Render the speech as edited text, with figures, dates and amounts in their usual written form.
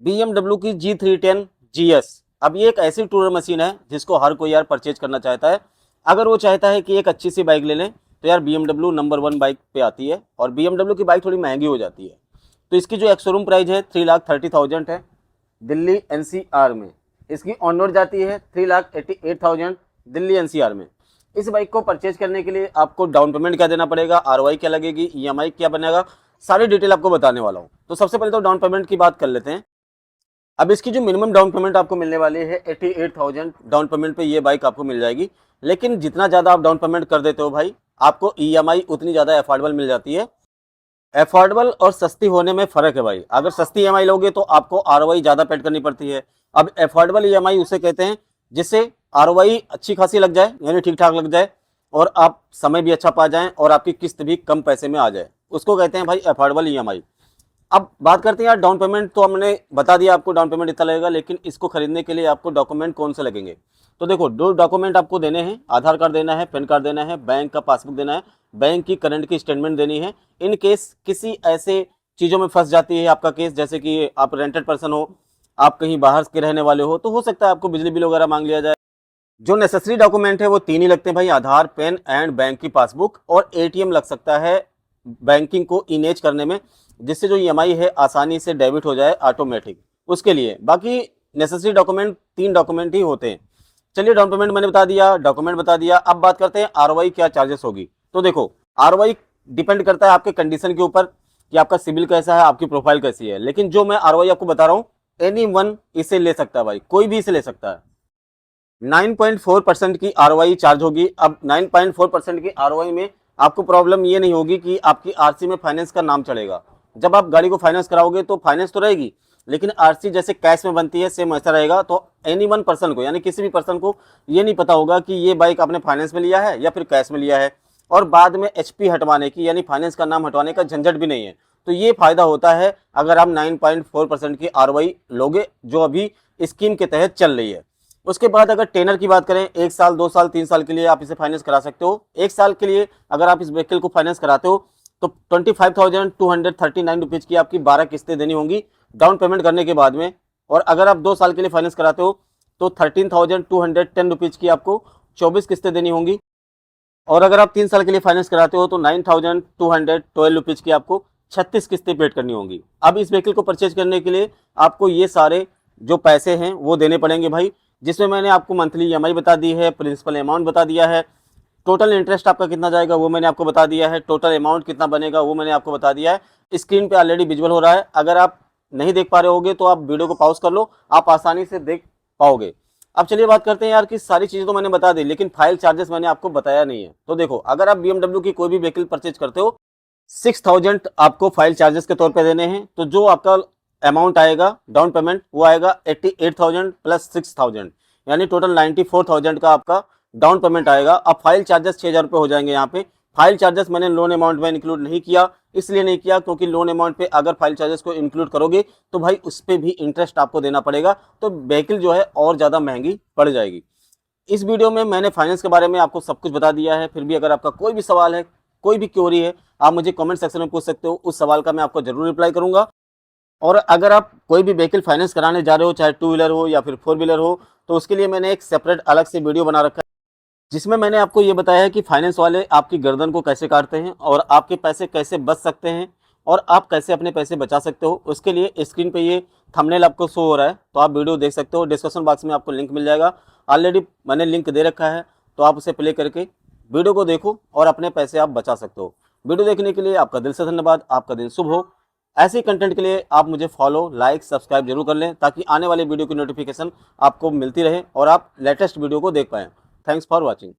BMW की G310 GS। अब ये एक ऐसी टूरर मशीन है जिसको हर कोई यार परचेज करना चाहता है। अगर वो चाहता है कि एक अच्छी सी बाइक ले लें तो यार BMW नंबर 1 बाइक पे आती है, और BMW की बाइक थोड़ी महंगी हो जाती है। तो इसकी जो एक्स शोरूम प्राइस है 3,30,000 है दिल्ली NCR में। इसकी ऑन रोड जाती है 3,88,000 दिल्ली NCR में। इस बाइक को परचेज करने के लिए आपको डाउन पेमेंट क्या देना पड़ेगा, ROI क्या लगेगी, EMI क्या बनेगा, सारी डिटेल आपको बताने वाला हूँ। तो सबसे पहले तो डाउन पेमेंट की बात कर लेते हैं। अब इसकी जो मिनिमम डाउन पेमेंट आपको मिलने वाली है 88,000 डाउन पेमेंट पे ये बाइक आपको मिल जाएगी। लेकिन जितना ज़्यादा आप डाउन पेमेंट कर देते हो भाई, आपको EMI उतनी ज़्यादा अफोर्डेबल मिल जाती है। अफोर्डेबल और सस्ती होने में फ़र्क है भाई। अगर सस्ती EMI लोगे तो आपको ROI ज़्यादा पेड करनी पड़ती है। अब अफोर्डेबल EMI उसे कहते हैं जिससे ROI अच्छी खासी लग जाए, यानी ठीक ठाक लग जाए, और आप समय भी अच्छा पा जाएं और आपकी किस्त भी कम पैसे में आ जाए, उसको कहते हैं भाई अफोर्डेबल EMI। अब बात करते हैं यार डाउन पेमेंट। तो हमने बता दिया आपको डाउन पेमेंट इतना लगेगा, लेकिन इसको खरीदने के लिए आपको डॉक्यूमेंट कौन से लगेंगे। तो देखो, दो डॉक्यूमेंट आपको देने हैं, आधार कार्ड देना है, पैन कार्ड देना है, बैंक का पासबुक देना है, बैंक की करंट की स्टेटमेंट देनी है। इन केस किसी ऐसे चीज़ों में फंस जाती है आपका केस, जैसे कि आप रेंटेड पर्सन हो, आप कहीं बाहर के रहने वाले हो, तो हो सकता है आपको बिजली बिल वगैरह मांग लिया जाए। जो नेसेसरी डॉक्यूमेंट है वो 3 ही लगते हैं भाई, आधार, पैन एंड बैंक की पासबुक, और ATM लग सकता है बैंकिंग को इनेज करने में, जिससे जो EMI है आसानी से डेबिट हो जाए ऑटोमेटिक, उसके लिए। बाकी नेसेसरी डॉक्यूमेंट 3 डॉक्यूमेंट ही होते हैं। चलिए, डाउन पेमेंट मैंने बता दिया, डॉक्यूमेंट बता दिया। अब बात करते हैं ROI क्या चार्जेस होगी। तो देखो, ROI डिपेंड करता है आपके कंडीशन के ऊपर कि आपका सिविल कैसा है, आपकी प्रोफाइल कैसी है। लेकिन जो मैं ROI आपको बता रहा हूँ, एनीवन इसे ले सकता है भाई, कोई भी इसे ले सकता है। 9.4% की ROI चार्ज होगी। अब 9.4% की ROI में आपको प्रॉब्लम ये नहीं होगी कि आपकी RC में फाइनेंस का नाम चढ़ेगा। जब आप गाड़ी को फाइनेंस कराओगे तो फाइनेंस तो रहेगी, लेकिन RC जैसे कैश में बनती है सेम ऐसा रहेगा। तो एनी वन पर्सन को, यानी किसी भी पर्सन को ये नहीं पता होगा कि ये बाइक आपने फाइनेंस में लिया है या फिर कैश में लिया है, और बाद में HP हटवाने की, यानी फाइनेंस का नाम हटवाने का झंझट भी नहीं है। तो ये फायदा होता है अगर आप 9.4% की ROI लोगे, जो अभी स्कीम के तहत चल रही है। उसके बाद अगर टेनर की बात करें, 1 साल, 2 साल, 3 साल के लिए आप इसे फाइनेंस करा सकते हो। 1 साल के लिए अगर आप इस व्हीकल को फाइनेंस कराते हो तो 25,239 रुपीज की आपकी 12 किस्तें देनी होंगी डाउन पेमेंट करने के बाद में। और अगर आप 2 साल के लिए फाइनेंस कराते हो तो 13,210 रुपीज की आपको 24 किस्तें देनी होंगी। और अगर आप 3 साल के लिए फाइनेंस कराते हो तो 9,212 रुपीज की आपको 36 किस्तें पेड करनी होंगी। अब इस व्हीकल को परचेज करने के लिए आपको ये सारे जो पैसे हैं वो देने पड़ेंगे भाई, जिसमें मैंने आपको मंथली EMI बता दी है, प्रिंसिपल अमाउंट बता दिया है, टोटल इंटरेस्ट आपका कितना जाएगा वो मैंने आपको बता दिया है, टोटल अमाउंट कितना बनेगा वो मैंने आपको बता दिया है। स्क्रीन पे ऑलरेडी विजुअल हो रहा है। अगर आप नहीं देख पा रहे होगे तो आप वीडियो को पॉज कर लो, आप आसानी से देख पाओगे। अब चलिए बात करते हैं यार कि सारी चीज़ें तो मैंने बता दी, लेकिन फाइल चार्जेस मैंने आपको बताया नहीं है। तो देखो, अगर आप BMW की कोई भी व्हीकल परचेज करते हो, 6,000 आपको फाइल चार्जेस के तौर पे देने हैं। तो जो आपका अमाउंट आएगा डाउन पेमेंट वो आएगा 88,000 प्लस 6,000, यानी टोटल 94,000 का आपका डाउन पेमेंट आएगा। अब फाइल चार्जेस 6,000 रुपये हो जाएंगे। यहाँ पे फाइल चार्जेस मैंने लोन अमाउंट में इंक्लूड नहीं किया, इसलिए नहीं किया क्योंकि लोन अमाउंट पे अगर फाइल चार्जेस को इंक्लूड करोगे तो भाई उस पर भी इंटरेस्ट आपको देना पड़ेगा, तो व्हीकल जो है और ज़्यादा महंगी पड़ जाएगी। इस वीडियो में मैंने फाइनेंस के बारे में आपको सब कुछ बता दिया है। फिर भी अगर आपका कोई भी सवाल है, कोई भी क्वेरी है, आप मुझे कमेंट सेक्शन में पूछ सकते हो। उस सवाल का मैं आपको जरूर रिप्लाई करूंगा। और अगर आप कोई भी व्हीकल फाइनेंस कराने जा रहे हो, चाहे 2 व्हीलर हो या फिर 4 व्हीलर हो, तो उसके लिए मैंने एक सेपरेट अलग से वीडियो बना रखा है, जिसमें मैंने आपको ये बताया है कि फाइनेंस वाले आपकी गर्दन को कैसे काटते हैं और आपके पैसे कैसे बच सकते हैं और आप कैसे अपने पैसे बचा सकते हो। उसके लिए स्क्रीन पे ये थंबनेल आपको शो हो रहा है, तो आप वीडियो देख सकते हो। डिस्क्रिप्शन बॉक्स में आपको लिंक मिल जाएगा, ऑलरेडी मैंने लिंक दे रखा है, तो आप उसे प्ले करके वीडियो को देखो और अपने पैसे आप बचा सकते हो। वीडियो देखने के लिए आपका दिल से धन्यवाद। आपका दिन शुभ हो। ऐसे कंटेंट के लिए आप मुझे फॉलो, लाइक, सब्सक्राइब जरूर कर लें, ताकि आने वाले वीडियो की नोटिफिकेशन आपको मिलती रहे और आप लेटेस्ट वीडियो को देख पाएँ। Thanks for watching.